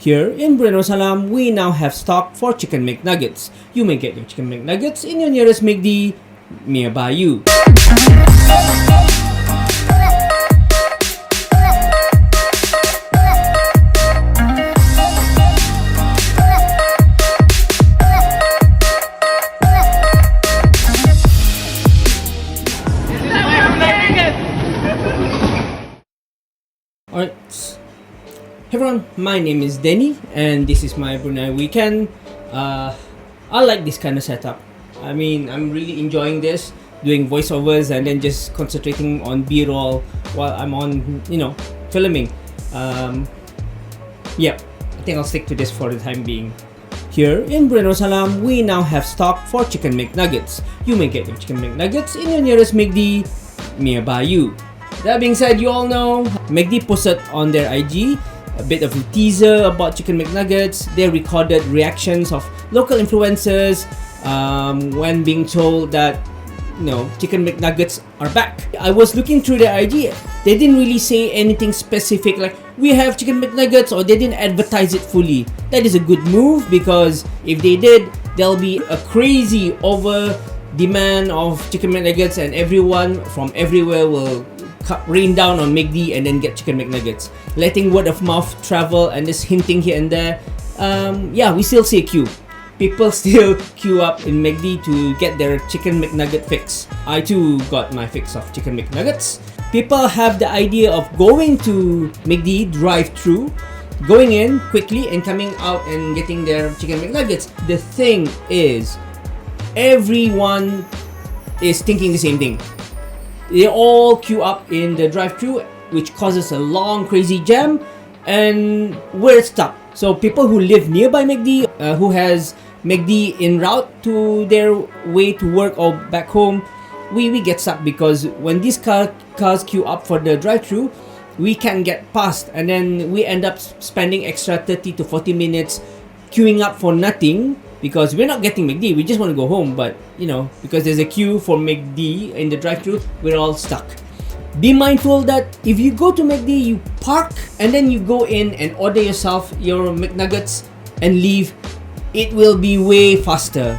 Here in Brunei, we now have stock for Chicken Mc Nuggets. You may get your Chicken Mc Nuggets in your nearest MBW nearby you. Alright, hey everyone, my name is Denny and this is my Brunei weekend. I like this kind of setup. I mean, I'm really enjoying this, doing voiceovers and then just concentrating on B-roll while I'm on, filming. Yeah, I think I'll stick to this for the time being. Here in Brunei, we now have stock for Chicken Mc Nuggets. You may get your Chicken Mc Nuggets in your nearest MBW nearby you. That being said, you all know McD posted on their IG a bit of a teaser about Chicken Mc Nuggets. They recorded reactions of local influencers when being told that Chicken Mc Nuggets are back. I was looking through their IG. They didn't really say anything specific like we have Chicken Mc Nuggets, or they didn't advertise it fully. That is a good move because if they did, there'll be a crazy over demand of Chicken Mc Nuggets and everyone from everywhere will rain down on McD and then get Chicken McNuggets, letting word of mouth travel and just hinting here and there. We still see a queue. People still queue up in McD to get their Chicken McNugget fix. I too got my fix of Chicken McNuggets. People have the idea of going to McD drive-thru, going in quickly and coming out and getting their Chicken McNuggets. The thing is, everyone is thinking the same thing. They all queue up in the drive-thru, which causes a long crazy jam, and we're stuck. So people who live nearby McD, who has McD en route to their way to work or back home, we get stuck because when these cars queue up for the drive-thru, we can't get past, and then we end up spending extra 30 to 40 minutes queuing up for nothing. Because we're not getting McD, we just want to go home, but because there's a queue for McD in the drive-thru, we're all stuck. Be mindful that if you go to McD, you park and then you go in and order yourself your McNuggets and leave. It will be way faster.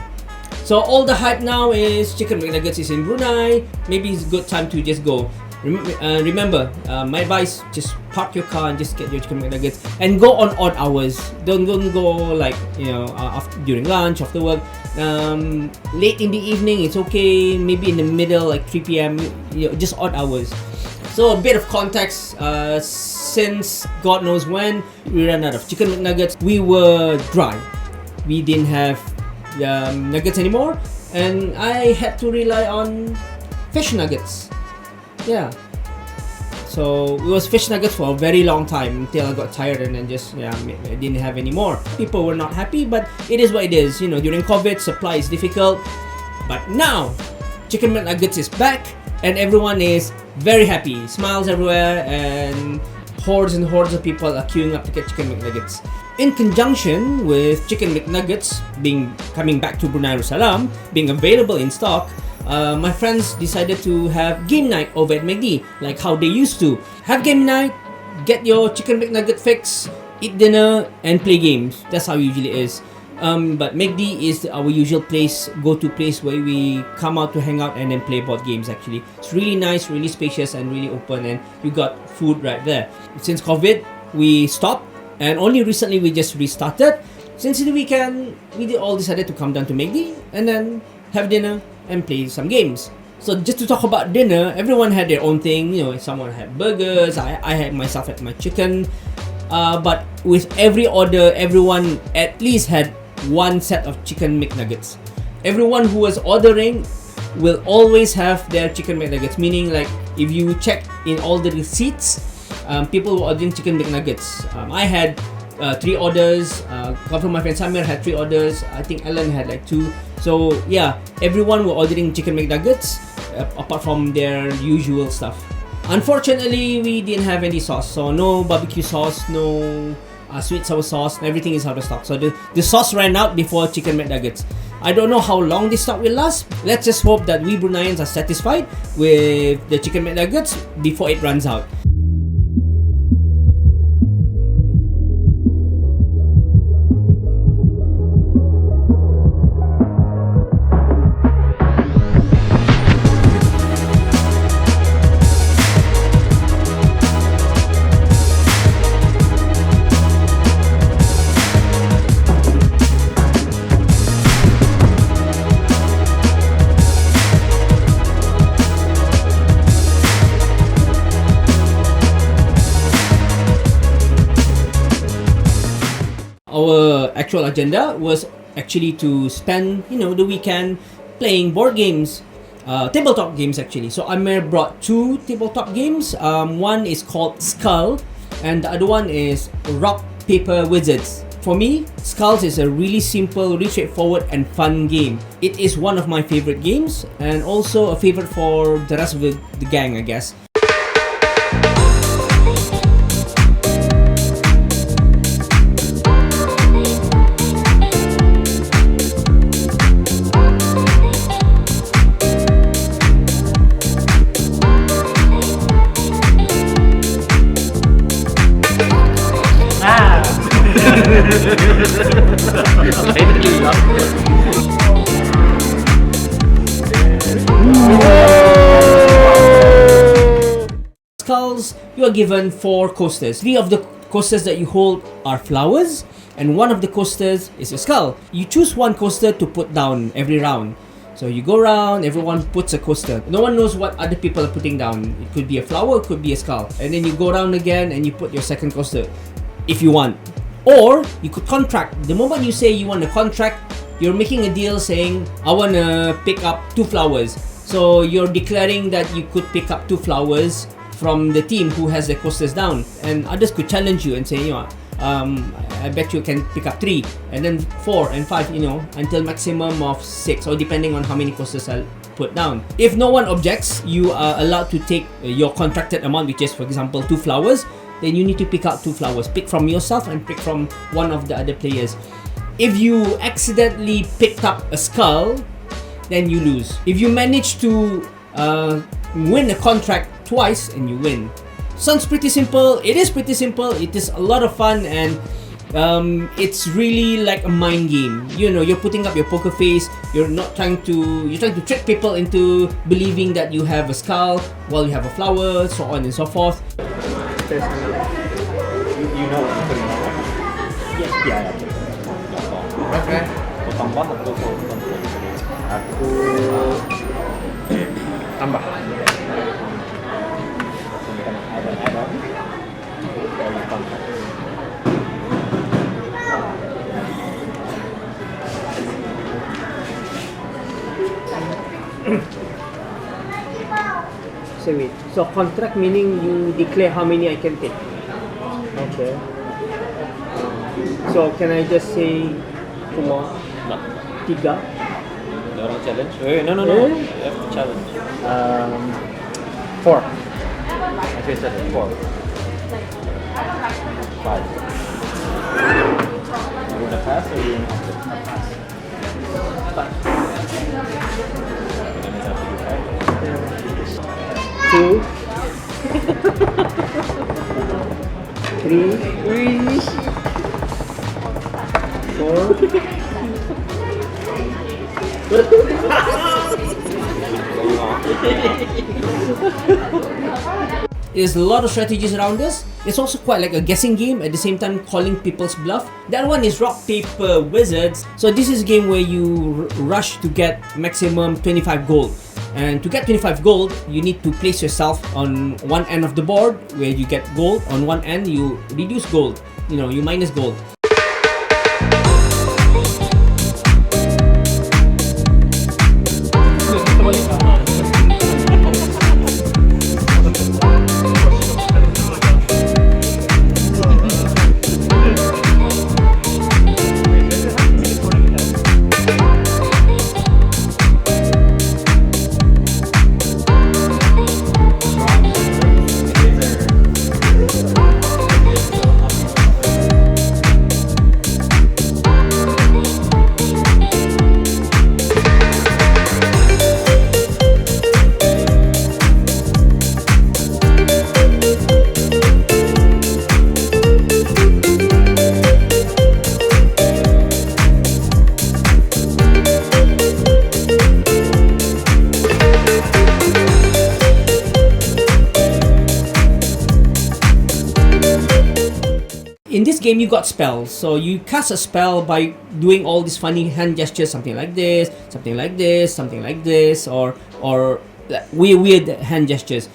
So all the hype now is Chicken McNuggets is in Brunei. Maybe it's a good time to just go. Remember, my advice: just park your car and just get your Chicken McNuggets and go on odd hours. Don't go like during lunch, after work. Late in the evening, it's okay. Maybe in the middle, like 3 p.m. Just odd hours. So a bit of context. Since God knows when we ran out of Chicken McNuggets, we were dry. We didn't have nuggets anymore, and I had to rely on fish nuggets. Yeah, so it was fish nuggets for a very long time until I got tired and then I didn't have any more. People were not happy, but it is what it is. During COVID, supply is difficult. But now, Chicken McNuggets is back and everyone is very happy. Smiles everywhere and hordes and hordes of people are queuing up to get Chicken McNuggets. In conjunction with Chicken McNuggets coming back to Brunei Darussalam, being available in stock, my friends decided to have Gamenight over at McD, like how they used to. Have Gamenight, get your Chicken McNugget fix, eat dinner, and play games. That's how it usually is. But McD is our usual go-to place where we come out to hang out and then play board games actually. It's really nice, really spacious, and really open, and you got food right there. Since COVID, we stopped, and only recently we just restarted. Since the weekend, we all decided to come down to McD and then have dinner and play some games. So just to talk about dinner, everyone had their own thing. Someone had burgers, I had myself had my chicken. But with every order, everyone at least had one set of Chicken McNuggets. Everyone who was ordering will always have their Chicken McNuggets. Meaning, like, if you check in all the receipts, people were ordering Chicken McNuggets. I had 3 orders. One from my friend Samir had 3 orders. I think Ellen had like 2. So yeah, everyone were ordering Chicken McNuggets apart from their usual stuff. Unfortunately, we didn't have any sauce, so no barbecue sauce, no sweet sour sauce. Everything is out of stock. So the sauce ran out before Chicken McNuggets. I don't know how long this stock will last. Let's just hope that we Bruneians are satisfied with the Chicken McNuggets before it runs out. our actual agenda was actually to spend, the weekend playing board games, tabletop games actually. So Amir brought 2 tabletop games. One is called Skull, and the other one is Rock Paper Wizards. For me, Skulls is a really simple, really straightforward and fun game. It is one of my favorite games, and also a favorite for the rest of the gang, I guess. Skulls, you are given 4 coasters. 3 of the coasters that you hold are flowers, and 1 of the coasters is a skull. You choose 1 coaster to put down every round. So you go around, everyone puts a coaster. No one knows what other people are putting down. It could be a flower, it could be a skull. And then you go around again and you put your second coaster if you want. Or you could contract. The moment you say you want to contract, you're making a deal saying, I want to pick up 2 flowers. So you're declaring that you could pick up 2 flowers from the team who has their coasters down, and others could challenge you and say, I bet you can pick up 3, and then 4 and 5, until maximum of 6, or depending on how many coasters I'll put down. If no one objects, you are allowed to take your contracted amount, which is, for example, 2 flowers. Then you need to pick out 2 flowers. Pick from yourself and pick from one of the other players. If you accidentally picked up a skull, then you lose. If you manage to win a contract twice, and you win. Sounds pretty simple. It is pretty simple. It is a lot of fun, and it's really like a mind game. You're putting up your poker face. You're trying to trick people into believing that you have a skull while you have a flower, so on and so forth. You know what you're putting on, right? Yeah. Okay. Potong pot atau potong? Aku tambah. Add-on. So wait. So contract meaning you declare how many I can take. Okay. So can I just say cuma 3? Ada orang challenge? No. You have to challenge. 4. I said 4. 5. You want to pass or you want to pass? Pass. Then it's up to you, right? 2, 3, 4. There's a lot of strategies around this. It's also quite like a guessing game, at the same time calling people's bluff. That one is Rock Paper Wizards. So this is a game where you rush to get maximum 25 gold. And to get 25 gold, you need to place yourself on one end of the board where you get gold. On one end, you reduce gold. You minus gold. In this game, you got spells. So you cast a spell by doing all these funny hand gestures, something like this, something like this, something like this, or weird hand gestures.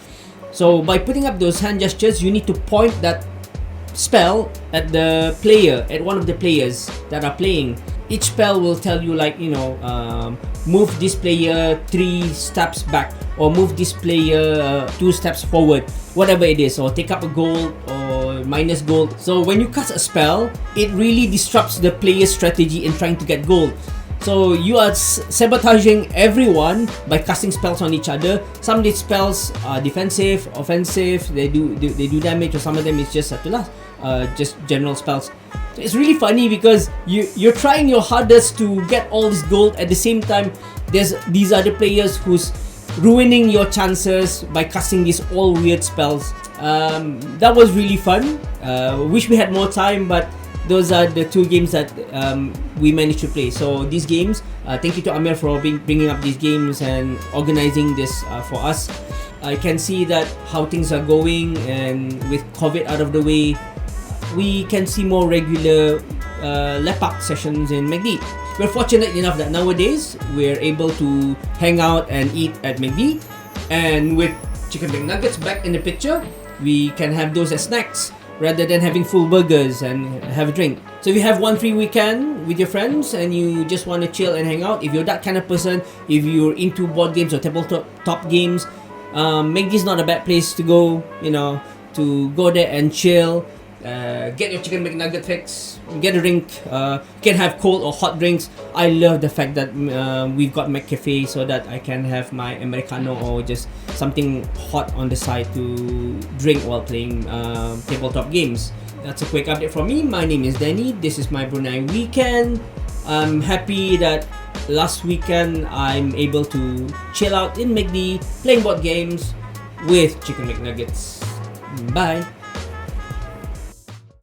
So by putting up those hand gestures, you need to point that spell at the player, at one of the players that are playing, each spell will tell you like, move this player 3 steps back, or move this player 2 steps forward, whatever it is, or take up a gold or minus gold. So when you cast a spell, it really disrupts the player's strategy in trying to get gold. So you are sabotaging everyone by casting spells on each other. Some of these spells are defensive, offensive, they do damage, or some of them is just just general spells. So it's really funny because you're trying your hardest to get all this gold. At the same time, there's these other players who's ruining your chances by casting these all weird spells. That was really fun. Wish we had more time, but those are the 2 games that we managed to play. So these games, thank you to Amir for bringing up these games and organizing this for us. I can see that how things are going, and with COVID out of the way, we can see more regular lepak sessions in McD. We're fortunate enough that nowadays we're able to hang out and eat at McD, and with Chicken Mc Nuggets back in the picture, we can have those as snacks rather than having full burgers and have a drink. So if you have one free weekend with your friends and you just want to chill and hang out, if you're that kind of person, if you're into board games or tabletop games, McD is not a bad place to go, to go there and chill. Get your Chicken Mc Nugget fix, get a drink, can have cold or hot drinks. I love the fact that we've got McCafe so that I can have my Americano or just something hot on the side to drink while playing tabletop games. That's a quick update from me. My name is Danny. This is my Brunei weekend. I'm happy that last weekend I'm able to chill out in McD playing board games with Chicken Mc Nuggets. Bye.